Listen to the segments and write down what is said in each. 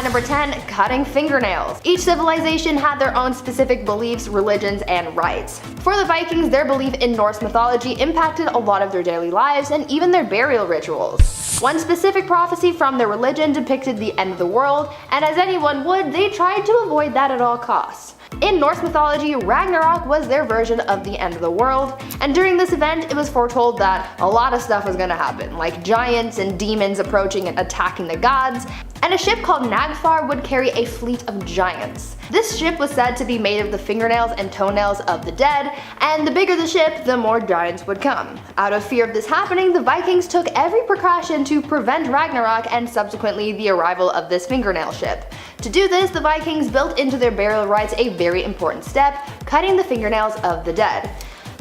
At number 10, cutting fingernails. Each civilization had their own specific beliefs, religions, and rites. For the Vikings, their belief in Norse mythology impacted a lot of their daily lives and even their burial rituals. One specific prophecy from their religion depicted the end of the world, and as anyone would, they tried to avoid that at all costs. In Norse mythology, Ragnarok was their version of the end of the world, and during this event it was foretold that a lot of stuff was gonna happen, like giants and demons approaching and attacking the gods, and a ship called Nagfar would carry a fleet of giants. This ship was said to be made of the fingernails and toenails of the dead, and the bigger the ship, the more giants would come. Out of fear of this happening, the Vikings took every precaution to prevent Ragnarok and subsequently the arrival of this fingernail ship. To do this, the Vikings built into their burial rites a very important step, cutting the fingernails of the dead.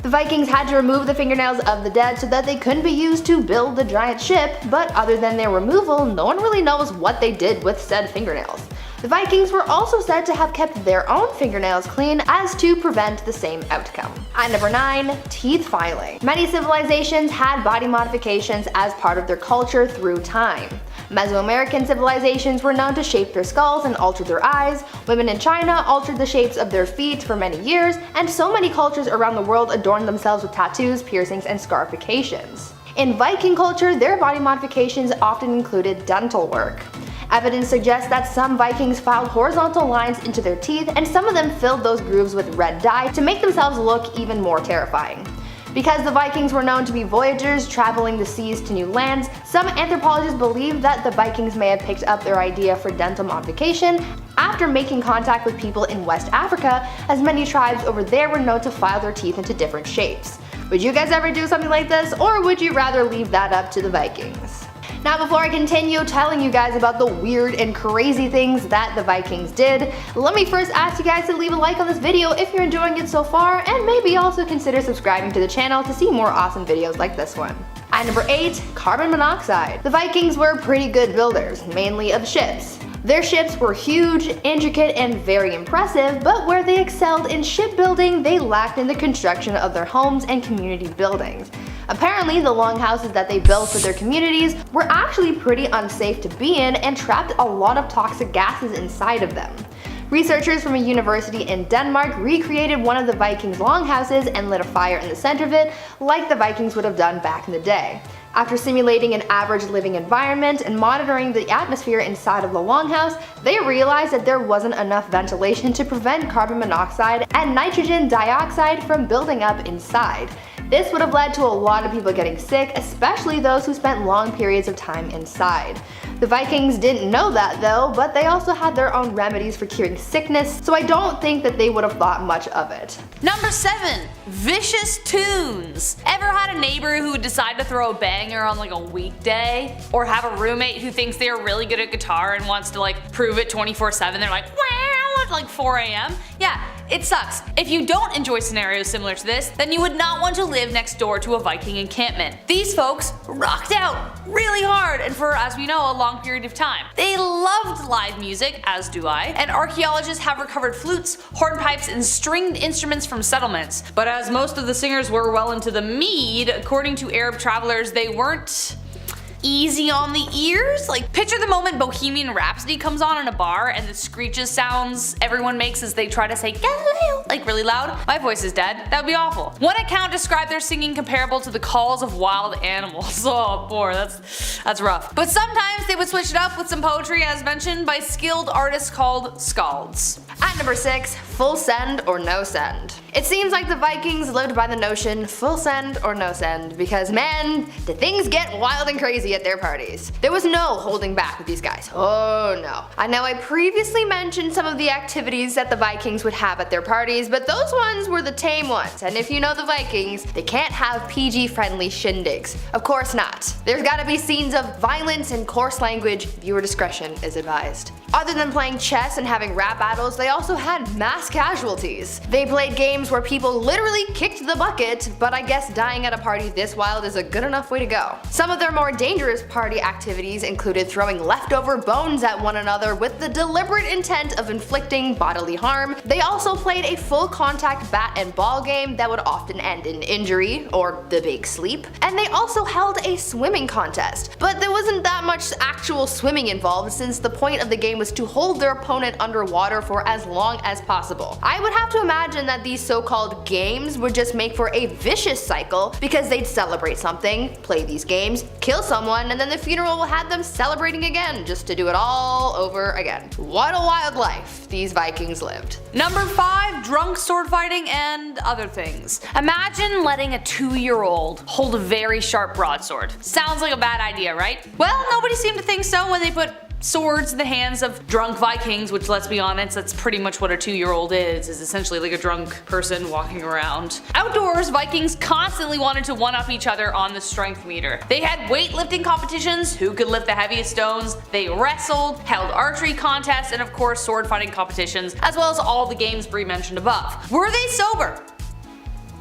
The Vikings had to remove the fingernails of the dead so that they couldn't be used to build the giant ship, but other than their removal, no one really knows what they did with said fingernails. The Vikings were also said to have kept their own fingernails clean as to prevent the same outcome. At number 9, teeth filing. Many civilizations had body modifications as part of their culture through time. Mesoamerican civilizations were known to shape their skulls and alter their eyes, women in China altered the shapes of their feet for many years, and so many cultures around the world adorned themselves with tattoos, piercings, and scarifications. In Viking culture, their body modifications often included dental work. Evidence suggests that some Vikings filed horizontal lines into their teeth, and some of them filled those grooves with red dye to make themselves look even more terrifying. Because the Vikings were known to be voyagers traveling the seas to new lands, some anthropologists believe that the Vikings may have picked up their idea for dental modification after making contact with people in West Africa, as many tribes over there were known to file their teeth into different shapes. Would you guys ever do something like this, or would you rather leave that up to the Vikings? Now before I continue telling you guys about the weird and crazy things that the Vikings did, let me first ask you guys to leave a like on this video if you're enjoying it so far, and maybe also consider subscribing to the channel to see more awesome videos like this one. At number 8, carbon monoxide. The Vikings were pretty good builders, mainly of ships. Their ships were huge, intricate, and very impressive, but where they excelled in shipbuilding, they lacked in the construction of their homes and community buildings. Apparently, the longhouses that they built for their communities were actually pretty unsafe to be in and trapped a lot of toxic gases inside of them. Researchers from a university in Denmark recreated one of the Vikings' longhouses and lit a fire in the center of it, like the Vikings would have done back in the day. After simulating an average living environment and monitoring the atmosphere inside of the longhouse, they realized that there wasn't enough ventilation to prevent carbon monoxide and nitrogen dioxide from building up inside. This would have led to a lot of people getting sick, especially those who spent long periods of time inside. The Vikings didn't know that though, but they also had their own remedies for curing sickness, so I don't think that they would have thought much of it. Number 7, vicious tunes. Ever had a neighbor who would decide to throw a banger on like a weekday? Or have a roommate who thinks they are really good at guitar and wants to like prove it 24/7? They're like, wow, at like 4 AM? Yeah, it sucks. If you don't enjoy scenarios similar to this, then you would not want to live next door to a Viking encampment. These folks rocked out really hard and for, as we know, a long period of time. They loved live music, as do I, and archaeologists have recovered flutes, hornpipes, and stringed instruments from settlements. But as most of the singers were well into the mead, according to Arab travelers, they weren't easy on the ears. Like, picture the moment Bohemian Rhapsody comes on in a bar and the screeches sounds everyone makes as they try to say Galileo like really loud. My voice is dead. That would be awful. One account described their singing comparable to the calls of wild animals. Oh boy, that's rough. But sometimes they would switch it up with some poetry, as mentioned, by skilled artists called skalds. At number 6, full send or no send. It seems like the Vikings lived by the notion full send or no send, because man, did things get wild and crazy at their parties. There was no holding back with these guys. Oh no. I know I previously mentioned some of the activities that the Vikings would have at their parties, but those ones were the tame ones, and if you know the Vikings, they can't have PG friendly shindigs. Of course not. There's gotta be scenes of violence and coarse language. Viewer discretion is advised. Other than playing chess and having rap battles, they also had mass casualties. They played games where people literally kicked the bucket, but I guess dying at a party this wild is a good enough way to go. Some of their more dangerous dangerous party activities included throwing leftover bones at one another with the deliberate intent of inflicting bodily harm. They also played a full contact bat and ball game that would often end in injury, or the big sleep. And they also held a swimming contest. But there wasn't that much actual swimming involved, since the point of the game was to hold their opponent underwater for as long as possible. I would have to imagine that these so-called games would just make for a vicious cycle, because they'd celebrate something, play these games, kill someone, and then the funeral will have them celebrating again, just to do it all over again. What a wild life these Vikings lived. Number 5, drunk sword fighting and other things. Imagine letting a 2-year-old hold a very sharp broadsword. Sounds like a bad idea, right? Well, nobody seemed to think so when they put swords in the hands of drunk Vikings, which, let's be honest, that's pretty much what a 2-year-old is essentially like a drunk person walking around. Outdoors, Vikings constantly wanted to one-up each other on the strength meter. They had weightlifting competitions, who could lift the heaviest stones, they wrestled, held archery contests, and of course sword fighting competitions, as well as all the games Bree mentioned above. Were they sober?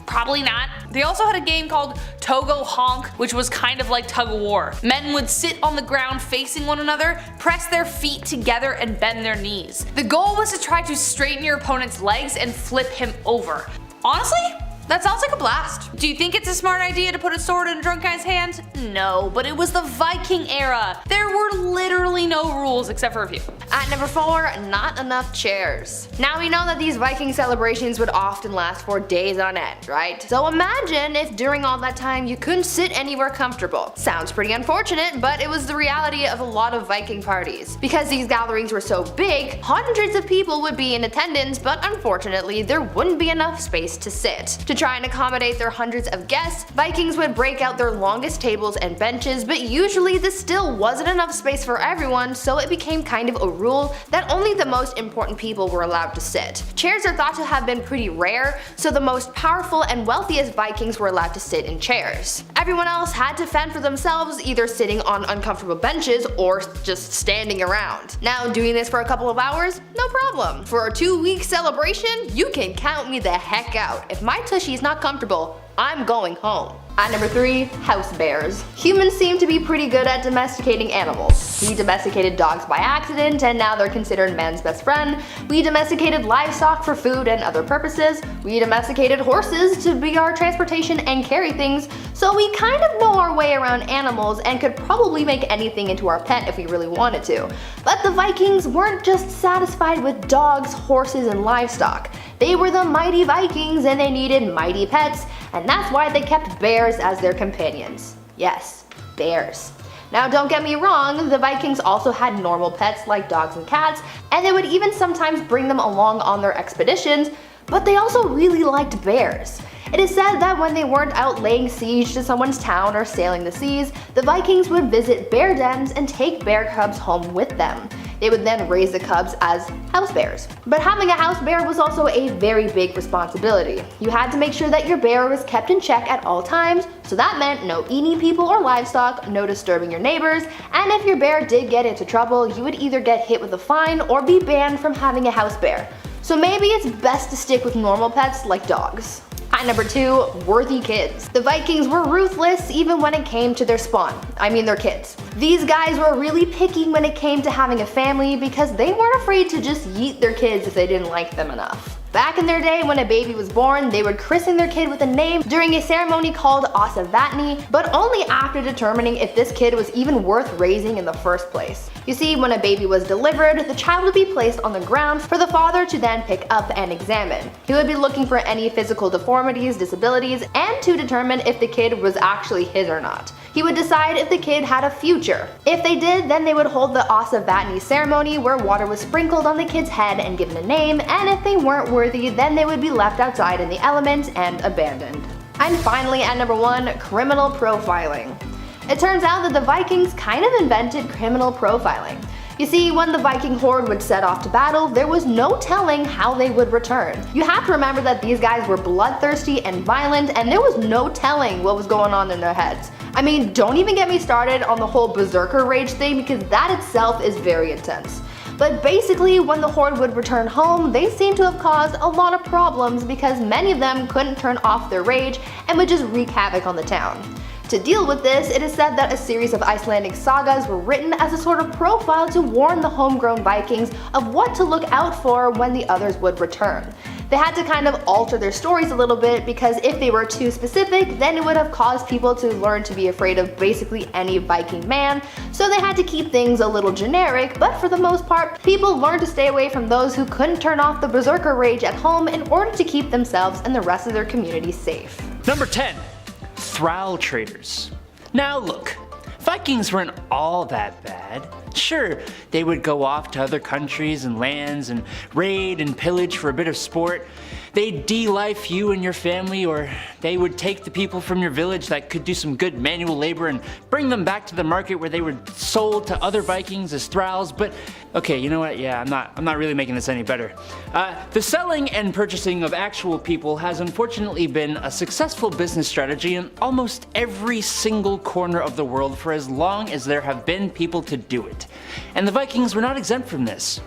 Probably not. They also had a game called Togo Honk, which was kind of like tug of war. Men would sit on the ground facing one another, press their feet together and bend their knees. The goal was to try to straighten your opponent's legs and flip him over. Honestly, that sounds like a blast. Do you think it's a smart idea to put a sword in a drunk guy's hand? No, but it was the Viking era. There were literally no rules except for a few. At number 4, not enough chairs. Now we know that these Viking celebrations would often last for days on end, right? So imagine if during all that time you couldn't sit anywhere comfortable. Sounds pretty unfortunate, but it was the reality of a lot of Viking parties. Because these gatherings were so big, hundreds of people would be in attendance, but unfortunately there wouldn't be enough space to sit. To try and accommodate their hundreds of guests, Vikings would break out their longest tables and benches, but usually this still wasn't enough space for everyone, so it became kind of a rule that only the most important people were allowed to sit. Chairs are thought to have been pretty rare, so the most powerful and wealthiest Vikings were allowed to sit in chairs. Everyone else had to fend for themselves, either sitting on uncomfortable benches or just standing around. Now, doing this for a couple of hours? No problem. For a 2-week celebration, you can count me the heck out. If my tushy's not comfortable, I'm going home. At number 3, house bears. Humans seem to be pretty good at domesticating animals. We domesticated dogs by accident, and now they're considered man's best friend. We domesticated livestock for food and other purposes. We domesticated horses to be our transportation and carry things, so we kind of know our way around animals and could probably make anything into our pet if we really wanted to. But the Vikings weren't just satisfied with dogs, horses, and livestock. They were the mighty Vikings and they needed mighty pets, and that's why they kept bears as their companions. Yes, bears. Now don't get me wrong, the Vikings also had normal pets like dogs and cats, and they would even sometimes bring them along on their expeditions, but they also really liked bears. It is said that when they weren't out laying siege to someone's town or sailing the seas, the Vikings would visit bear dens and take bear cubs home with them. They would then raise the cubs as house bears. But having a house bear was also a very big responsibility. You had to make sure that your bear was kept in check at all times, so that meant no eating people or livestock, no disturbing your neighbors, and if your bear did get into trouble, you would either get hit with a fine or be banned from having a house bear. So maybe it's best to stick with normal pets like dogs. At number 2, worthy kids. The Vikings were ruthless even when it came to their spawn. I mean their kids. These guys were really picky when it came to having a family because they weren't afraid to just yeet their kids if they didn't like them enough. Back in their day, when a baby was born, they would christen their kid with a name during a ceremony called Asavatni, but only after determining if this kid was even worth raising in the first place. You see, when a baby was delivered, the child would be placed on the ground for the father to then pick up and examine. He would be looking for any physical deformities, disabilities, and to determine if the kid was actually his or not. He would decide if the kid had a future. If they did, then they would hold the Asavatni ceremony where water was sprinkled on the kid's head and given a name, and if they weren't worthy, then they would be left outside in the elements and abandoned. And finally, at number 1, criminal profiling. It turns out that the Vikings kind of invented criminal profiling. You see, when the Viking horde would set off to battle, there was no telling how they would return. You have to remember that these guys were bloodthirsty and violent, and there was no telling what was going on in their heads. I mean, don't even get me started on the whole berserker rage thing, because that itself is very intense. But basically, when the horde would return home, they seemed to have caused a lot of problems because many of them couldn't turn off their rage and would just wreak havoc on the town. To deal with this, it is said that a series of Icelandic sagas were written as a sort of profile to warn the homegrown Vikings of what to look out for when the others would return. They had to kind of alter their stories a little bit because if they were too specific, then it would have caused people to learn to be afraid of basically any Viking man, so they had to keep things a little generic, but for the most part, people learned to stay away from those who couldn't turn off the berserker rage at home in order to keep themselves and the rest of their community safe. Number 10. Thrall Traders. Now look, Vikings weren't all that bad. Sure, they would go off to other countries and lands and raid and pillage for a bit of sport. They'd de-life you and your family, or they would take the people from your village that could do some good manual labor and bring them back to the market where they were sold to other Vikings as thralls. But okay, you know what? Yeah, I'm not really making this any better. The selling and purchasing of actual people has unfortunately been a successful business strategy in almost every single corner of the world for as long as there have been people to do it. And the Vikings were not exempt from this.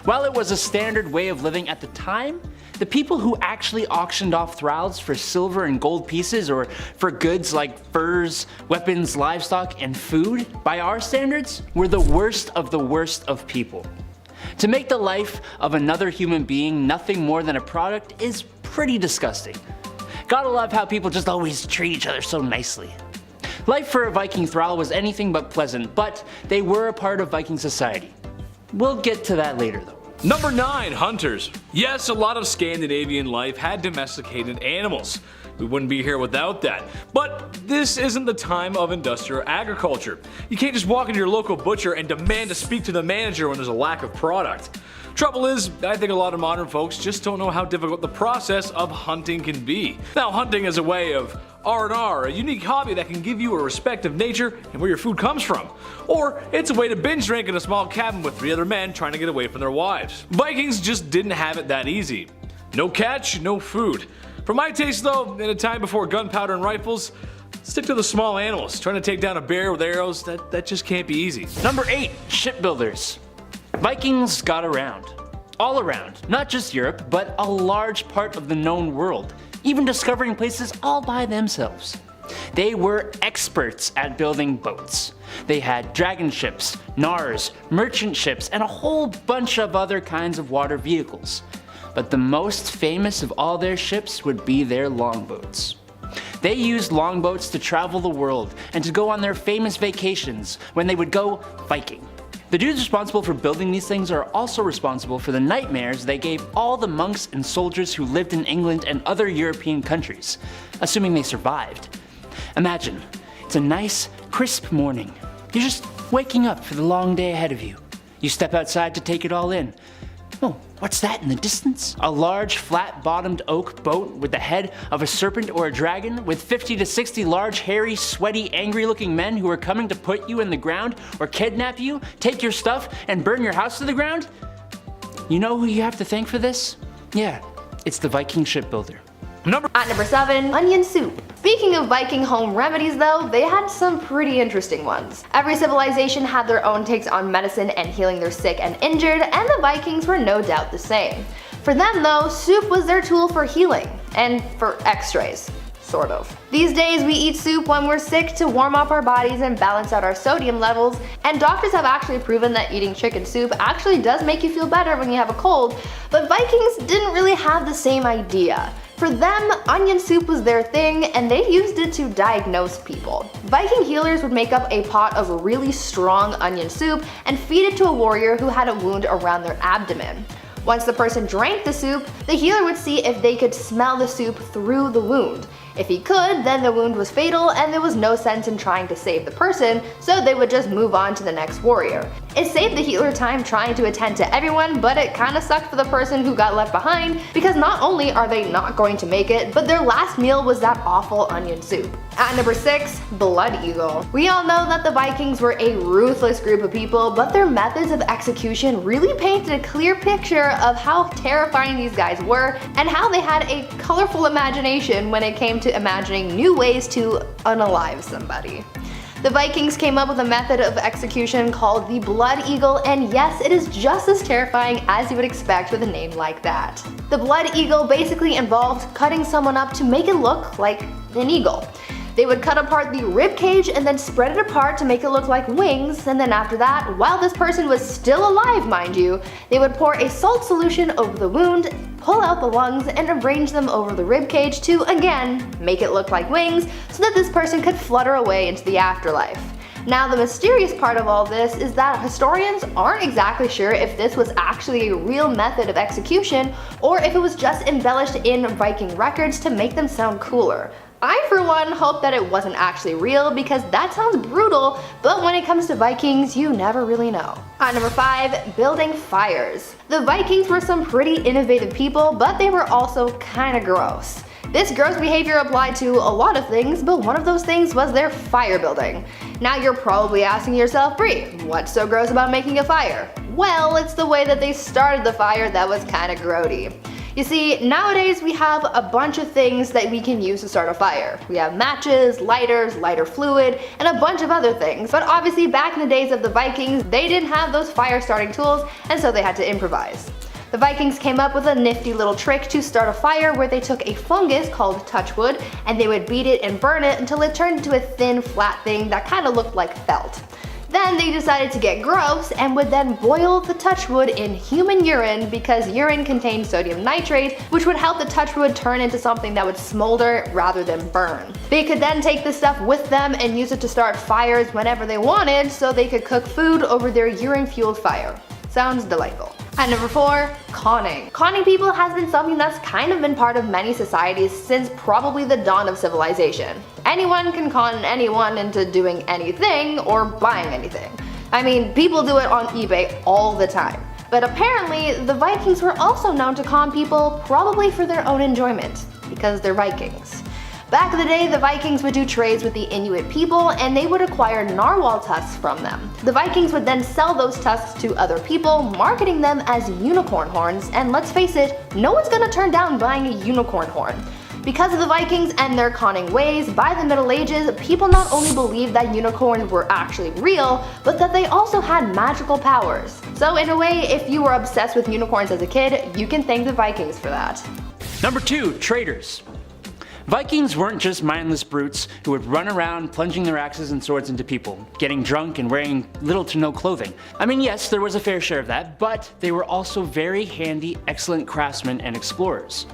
While it was a standard way of living at the time, the people who actually auctioned off thralls for silver and gold pieces or for goods like furs, weapons, livestock, and food, by our standards, were the worst of people. To make the life of another human being nothing more than a product is pretty disgusting. Gotta love how people just always treat each other so nicely. Life for a Viking thrall was anything but pleasant, but they were a part of Viking society. We'll get to that later though. Number 9. Hunters. Yes, a lot of Scandinavian life had domesticated animals. We wouldn't be here without that. But this isn't the time of industrial agriculture. You can't just walk into your local butcher and demand to speak to the manager when there's a lack of product. Trouble is, I think a lot of modern folks just don't know how difficult the process of hunting can be. Now, hunting is a way of R&R, a unique hobby that can give you a respect of nature and where your food comes from. Or it's a way to binge drink in a small cabin with 3 other men trying to get away from their wives. Vikings just didn't have it that easy. No catch, no food. For my taste though, in a time before gunpowder and rifles, stick to the small animals. Trying to take down a bear with arrows, that just can't be easy. Number 8. Shipbuilders. Vikings got around. All around. Not just Europe, but a large part of the known world. Even discovering places all by themselves. They were experts at building boats. They had dragon ships, gnars, merchant ships, and a whole bunch of other kinds of water vehicles. But the most famous of all their ships would be their longboats. They used longboats to travel the world and to go on their famous vacations when they would go Viking. The dudes responsible for building these things are also responsible for the nightmares they gave all the monks and soldiers who lived in England and other European countries, assuming they survived. Imagine, it's a nice, crisp morning. You're just waking up for the long day ahead of you. You step outside to take it all in. Oh, what's that in the distance? A large, flat-bottomed oak boat with the head of a serpent or a dragon, with 50 to 60 large, hairy, sweaty, angry-looking men who are coming to put you in the ground or kidnap you, take your stuff, and burn your house to the ground? You know who you have to thank for this? Yeah, it's the Viking shipbuilder. At number 7, onion soup. Speaking of Viking home remedies though, they had some pretty interesting ones. Every civilization had their own takes on medicine and healing their sick and injured, and the Vikings were no doubt the same. For them though, soup was their tool for healing, and for x-rays. Sort of. These days we eat soup when we're sick to warm up our bodies and balance out our sodium levels, and doctors have actually proven that eating chicken soup actually does make you feel better when you have a cold, but Vikings didn't really have the same idea. For them, onion soup was their thing, and they used it to diagnose people. Viking healers would make up a pot of really strong onion soup and feed it to a warrior who had a wound around their abdomen. Once the person drank the soup, the healer would see if they could smell the soup through the wound. If he could, then the wound was fatal and there was no sense in trying to save the person, so they would just move on to the next warrior. It saved the healer time trying to attend to everyone, but it kinda sucked for the person who got left behind, because not only are they not going to make it, but their last meal was that awful onion soup. At number 6, Blood Eagle. We all know that the Vikings were a ruthless group of people, but their methods of execution really painted a clear picture of how terrifying these guys were, and how they had a colorful imagination when it came to imagining new ways to unalive somebody. The Vikings came up with a method of execution called the Blood Eagle, and yes, it is just as terrifying as you would expect with a name like that. The Blood Eagle basically involved cutting someone up to make it look like an eagle. They would cut apart the rib cage and then spread it apart to make it look like wings, and then after that, while this person was still alive mind you, they would pour a salt solution over the wound, pull out the lungs, and arrange them over the rib cage to, again, make it look like wings so that this person could flutter away into the afterlife. Now the mysterious part of all this is that historians aren't exactly sure if this was actually a real method of execution or if it was just embellished in Viking records to make them sound cooler. I for one hope that it wasn't actually real because that sounds brutal, but when it comes to Vikings, you never really know. At number 5, building fires. The Vikings were some pretty innovative people, but they were also kinda gross. This gross behavior applied to a lot of things, but one of those things was their fire building. Now you're probably asking yourself, Bree, what's so gross about making a fire? Well, it's the way that they started the fire that was kinda grody. You see, nowadays we have a bunch of things that we can use to start a fire. We have matches, lighters, lighter fluid, and a bunch of other things. But obviously back in the days of the Vikings, they didn't have those fire starting tools, and so they had to improvise. The Vikings came up with a nifty little trick to start a fire where they took a fungus called touchwood and they would beat it and burn it until it turned into a thin, flat thing that kind of looked like felt. Then they decided to get gross and would then boil the touchwood in human urine because urine contained sodium nitrate, which would help the touchwood turn into something that would smolder rather than burn. They could then take this stuff with them and use it to start fires whenever they wanted so they could cook food over their urine-fueled fire. Sounds delightful. At number 4, conning. Conning people has been something that's kind of been part of many societies since probably the dawn of civilization. Anyone can con anyone into doing anything or buying anything. I mean, people do it on eBay all the time. But apparently, the Vikings were also known to con people probably for their own enjoyment, because they're Vikings. Back in the day, the Vikings would do trades with the Inuit people and they would acquire narwhal tusks from them. The Vikings would then sell those tusks to other people, marketing them as unicorn horns, and let's face it, no one's gonna turn down buying a unicorn horn. Because of the Vikings and their conning ways, by the Middle Ages, people not only believed that unicorns were actually real, but that they also had magical powers. So in a way, if you were obsessed with unicorns as a kid, you can thank the Vikings for that. Number 2, traders. Vikings weren't just mindless brutes who would run around plunging their axes and swords into people, getting drunk and wearing little to no clothing. I mean, yes, there was a fair share of that, but they were also very handy, excellent craftsmen and explorers.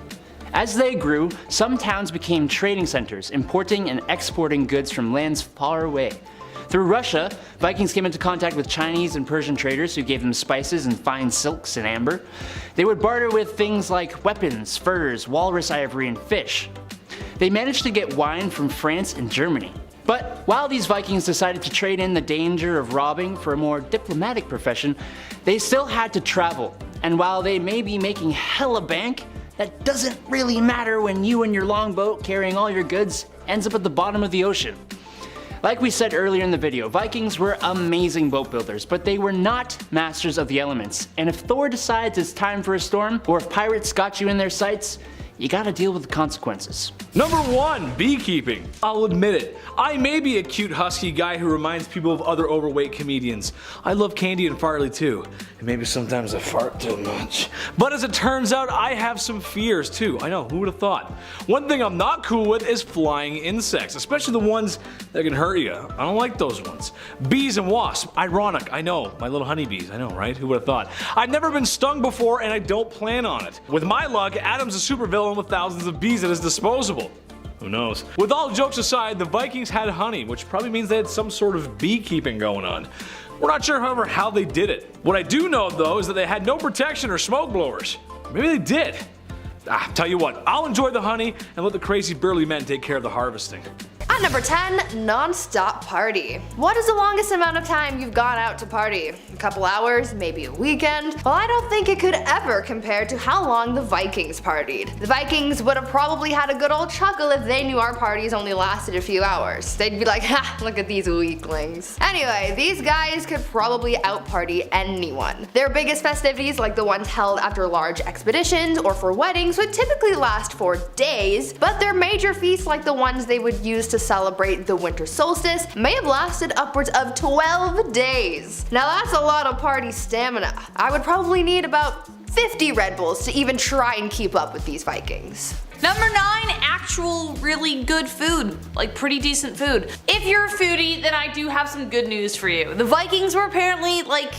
As they grew, some towns became trading centers, importing and exporting goods from lands far away. Through Russia, Vikings came into contact with Chinese and Persian traders who gave them spices and fine silks and amber. They would barter with things like weapons, furs, walrus ivory, and fish. They managed to get wine from France and Germany. But while these Vikings decided to trade in the danger of robbing for a more diplomatic profession, they still had to travel. And while they may be making hella bank, that doesn't really matter when you and your longboat carrying all your goods ends up at the bottom of the ocean. Like we said earlier in the video, Vikings were amazing boat builders, but they were not masters of the elements. And if Thor decides it's time for a storm, or if pirates got you in their sights, you gotta deal with the consequences. Number 1, beekeeping. I'll admit it, I may be a cute husky guy who reminds people of other overweight comedians. I love Candy and Farley too, and maybe sometimes I fart too much. But as it turns out, I have some fears too. I know, who would have thought? One thing I'm not cool with is flying insects, especially the ones that can hurt you. I don't like those ones. Bees and wasps, ironic, I know, my little honeybees, I know, right? Who would have thought? I've never been stung before and I don't plan on it. With my luck, Adam's a supervillain with thousands of bees at his disposal. Who knows? With all jokes aside, the Vikings had honey, which probably means they had some sort of beekeeping going on. We're not sure, however, how they did it. What I do know, though, is that they had no protection or smoke blowers. Maybe they did. Tell you what, I'll enjoy the honey and let the crazy burly men take care of the harvesting. At number 10, non-stop party. What is the longest amount of time you've gone out to party? A couple hours, maybe a weekend? Well, I don't think it could ever compare to how long the Vikings partied. The Vikings would have probably had a good old chuckle if they knew our parties only lasted a few hours. They'd be like, ha, look at these weaklings. Anyway, these guys could probably out-party anyone. Their biggest festivities, like the ones held after large expeditions or for weddings, would typically last for days, but their major feasts, like the ones they would use to celebrate the winter solstice, may have lasted upwards of 12 days. Now that's a lot of party stamina. I would probably need about 50 Red Bulls to even try and keep up with these Vikings. Number 9, actual really good food. Like pretty decent food. If you're a foodie, then I do have some good news for you. The Vikings were apparently like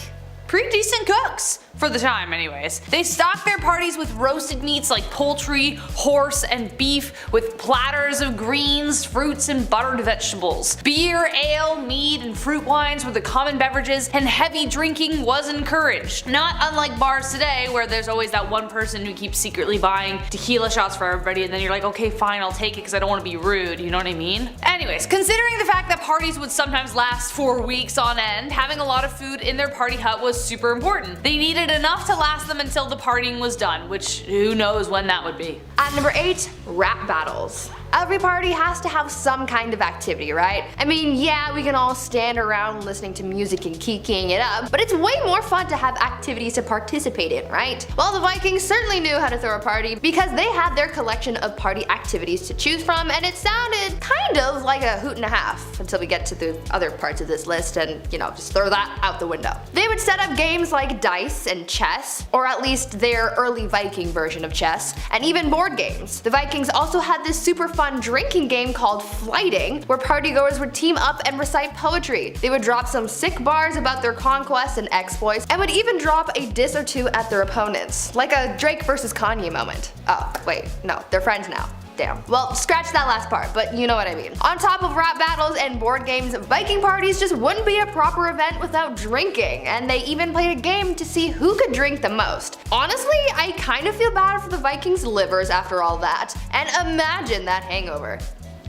pretty decent cooks. For the time anyways. They stocked their parties with roasted meats like poultry, horse, and beef, with platters of greens, fruits, and buttered vegetables. Beer, ale, mead, and fruit wines were the common beverages, and heavy drinking was encouraged. Not unlike bars today, where there's always that one person who keeps secretly buying tequila shots for everybody, and then you're like, okay fine, I'll take it because I don't want to be rude, you know what I mean? Anyways, considering the fact that parties would sometimes last for weeks on end, having a lot of food in their party hut was super important. They needed enough to last them until the partying was done, which who knows when that would be. At number 8, rap battles. Every party has to have some kind of activity, right? I mean, yeah, we can all stand around listening to music and kikiing it up, but it's way more fun to have activities to participate in, right? Well, the Vikings certainly knew how to throw a party because they had their collection of party activities to choose from, and it sounded kind of like a hoot and a half until we get to the other parts of this list and, you know, just throw that out the window. They would set up games like dice and chess, or at least their early Viking version of chess, and even board games. The Vikings also had this super fun drinking game called flighting, where partygoers would team up and recite poetry. They would drop some sick bars about their conquests and exploits, and would even drop a diss or two at their opponents, like a Drake versus Kanye moment. Oh, wait, no, they're friends now. Damn. Well, scratch that last part, but you know what I mean. On top of rap battles and board games, Viking parties just wouldn't be a proper event without drinking, and they even played a game to see who could drink the most. Honestly, I kind of feel bad for the Vikings' livers after all that, and imagine that hangover.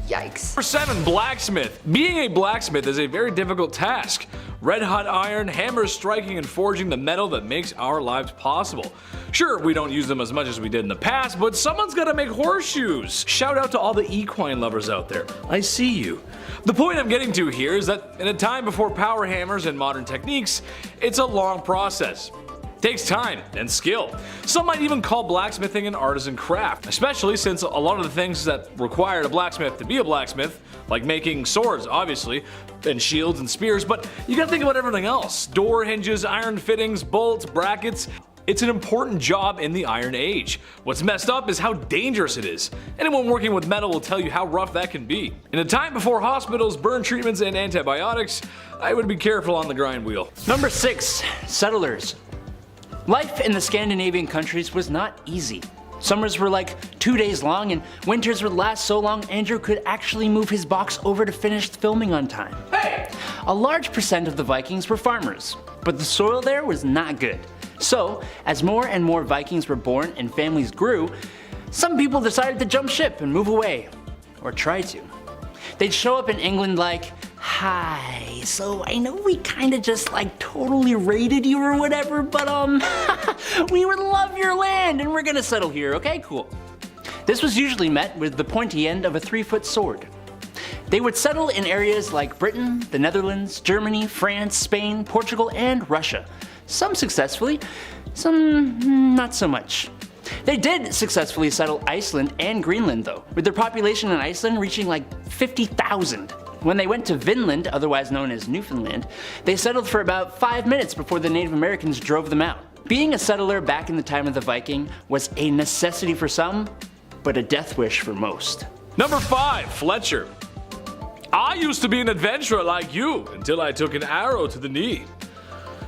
Yikes. Number 7, blacksmith. Being a blacksmith is a very difficult task. Red hot iron, hammers striking and forging the metal that makes our lives possible. Sure, we don't use them as much as we did in the past, but someone's gotta make horseshoes. Shout out to all the equine lovers out there. I see you. The point I'm getting to here is that in a time before power hammers and modern techniques, it's a long process. Takes time and skill. Some might even call blacksmithing an artisan craft, especially since a lot of the things that required a blacksmith to be a blacksmith, like making swords obviously, and shields and spears, but you gotta think about everything else. Door hinges, iron fittings, bolts, brackets. It's an important job in the Iron Age. What's messed up is how dangerous it is. Anyone working with metal will tell you how rough that can be. In a time before hospitals, burn treatments, and antibiotics, I would be careful on the grind wheel. Number 6, settlers. Life in the Scandinavian countries was not easy. Summers were like 2 days long, and winters would last so long Andrew could actually move his box over to finish filming on time. Hey! A large percent of the Vikings were farmers, but the soil there was not good. So, as more and more Vikings were born and families grew, some people decided to jump ship and move away. Or try to. They'd show up in England like, hi, so I know we kinda just like totally raided you or whatever, but we would love your land and we're gonna settle here, okay, cool. This was usually met with the pointy end of a 3-foot sword. They would settle in areas like Britain, the Netherlands, Germany, France, Spain, Portugal, and Russia. Some successfully, some not so much. They did successfully settle Iceland and Greenland though, with their population in Iceland reaching like 50,000. When they went to Vinland, otherwise known as Newfoundland, they settled for about 5 minutes before the Native Americans drove them out. Being a settler back in the time of the Viking was a necessity for some, but a death wish for most. Number 5, Fletcher. I used to be an adventurer like you until I took an arrow to the knee.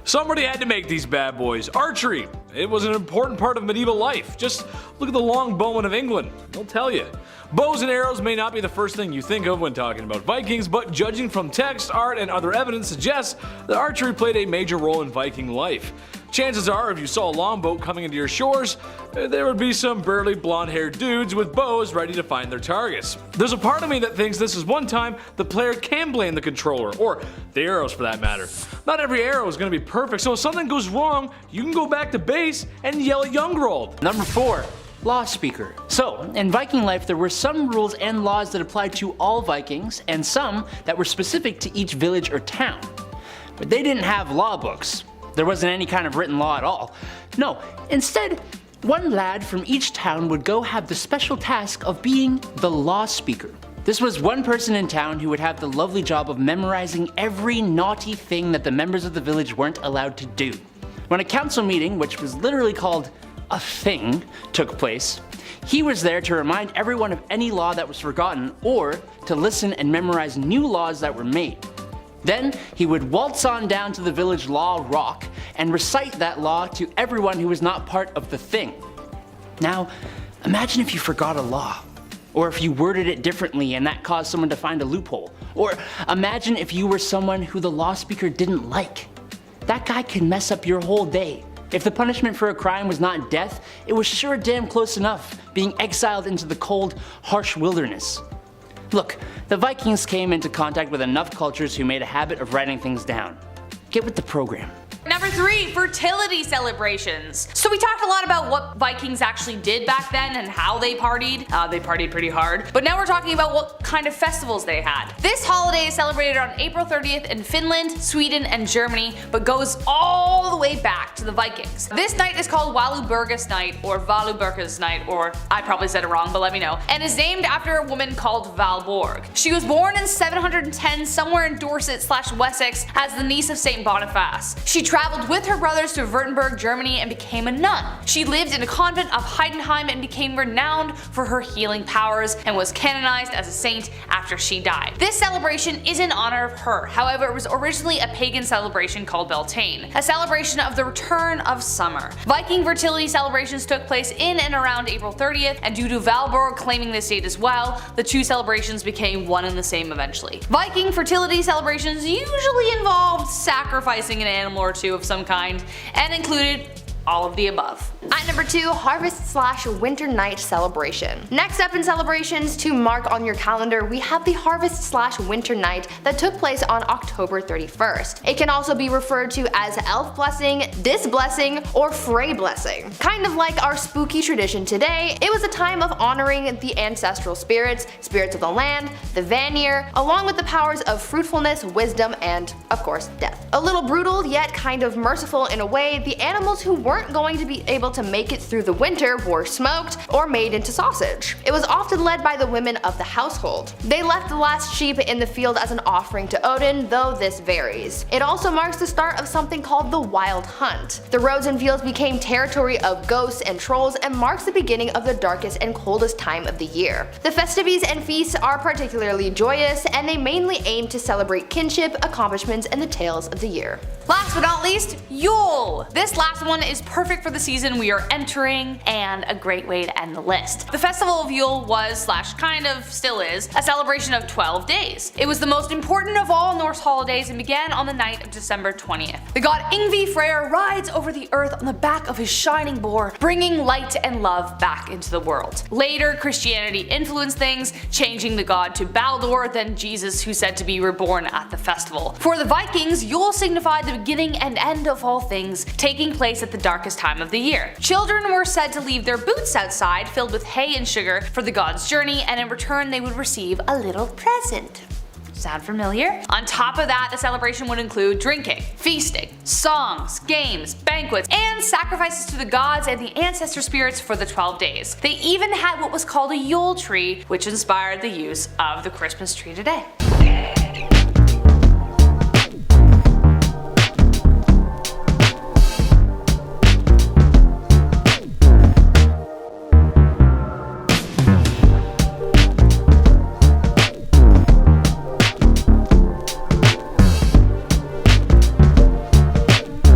Somebody had to make these bad boys. Archery. It was an important part of medieval life. Just look at the long bowmen of England. They'll tell you. Bows and arrows may not be the first thing you think of when talking about Vikings, but judging from text, art, and other evidence suggests that archery played a major role in Viking life. Chances are, if you saw a longboat coming into your shores, there would be some burly blonde-haired dudes with bows ready to find their targets. There's a part of me that thinks this is one time the player can blame the controller, or the arrows for that matter. Not every arrow is going to be perfect, so if something goes wrong, you can go back to base and yell at Youngrold. Number 4, law speaker. So, in Viking life there were some rules and laws that applied to all Vikings, and some that were specific to each village or town. But they didn't have law books. There wasn't any kind of written law at all. No, instead, one lad from each town would go have the special task of being the law speaker. This was one person in town who would have the lovely job of memorizing every naughty thing that the members of the village weren't allowed to do. When a council meeting, which was literally called a thing took place, he was there to remind everyone of any law that was forgotten or to listen and memorize new laws that were made. Then he would waltz on down to the village law rock and recite that law to everyone who was not part of the thing. Now, imagine if you forgot a law, or if you worded it differently and that caused someone to find a loophole, or imagine if you were someone who the law speaker didn't like. That guy could mess up your whole day. If the punishment for a crime was not death, it was sure damn close enough, being exiled into the cold, harsh wilderness. Look, the Vikings came into contact with enough cultures who made a habit of writing things down. Get with the program. Number 3, fertility celebrations. So we talked a lot about what Vikings actually did back then and how they partied. They partied pretty hard. But now we're talking about what kind of festivals they had. This holiday is celebrated on April 30th in Finland, Sweden, and Germany, but goes all the way back to the Vikings. This night is called Walpurgis Night, or Valburgas Night, or I probably said it wrong, but let me know, and is named after a woman called Valborg. She was born in 710 somewhere in Dorset/Wessex as the niece of Saint Boniface. She traveled with her brothers to Württemberg, Germany and became a nun. She lived in a convent of Heidenheim and became renowned for her healing powers and was canonized as a saint after she died. This celebration is in honor of her, however it was originally a pagan celebration called Beltane, a celebration of the return of summer. Viking fertility celebrations took place in and around April 30th, and due to Valborg claiming this date as well, the two celebrations became one and the same eventually. Viking fertility celebrations usually involved sacrificing an animal or two of some kind, and included all of the above. At number 2, Harvest/Winter Night Celebration. Next up in celebrations to mark on your calendar, we have the Harvest/Winter Night that took place on October 31st. It can also be referred to as Elf Blessing, Disblessing, or Frey Blessing. Kind of like our spooky tradition today, it was a time of honoring the ancestral spirits, spirits of the land, the Vanir, along with the powers of fruitfulness, wisdom, and, of course, death. A little brutal, yet kind of merciful in a way, the animals who weren't going to be able to make it through the winter were smoked or made into sausage. It was often led by the women of the household. They left the last sheep in the field as an offering to Odin, though this varies. It also marks the start of something called the Wild Hunt. The roads and fields became territory of ghosts and trolls and marks the beginning of the darkest and coldest time of the year. The festivities and feasts are particularly joyous, and they mainly aim to celebrate kinship, accomplishments, and the tales of the year. Last but not least, Yule! This last one is perfect for the season we are entering and a great way to end the list. The festival of Yule was, / kind of still is, a celebration of 12 days. It was the most important of all Norse holidays and began on the night of December 20th. The god Yngvi Freyr rides over the earth on the back of his shining boar, bringing light and love back into the world. Later, Christianity influenced things, changing the god to Baldur, then Jesus, who's said to be reborn at the festival. For the Vikings, Yule signified the beginning and end of all things, taking place at the darkest time of the year. Children were said to leave their boots outside filled with hay and sugar for the god's journey, and in return they would receive a little present. Sound familiar? On top of that, the celebration would include drinking, feasting, songs, games, banquets, and sacrifices to the gods and the ancestor spirits for the 12 days. They even had what was called a Yule tree, which inspired the use of the Christmas tree today.